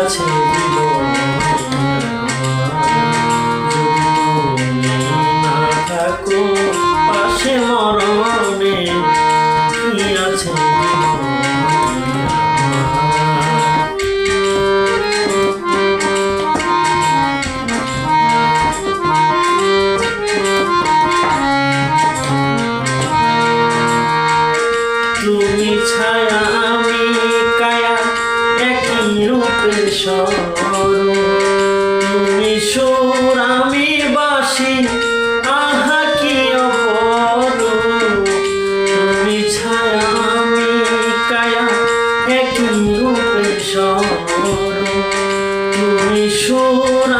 আছে জীবনে যদি তুমি না থাকো পাশে মরণে কি আছে জীবনে তুমি ছায়া আমি কায়া একই রূপে তুমি সুর আমি বাসি আহা কি অপরূপ তুমি ছায়া আমি কায়া একই রূপে তুমি সুর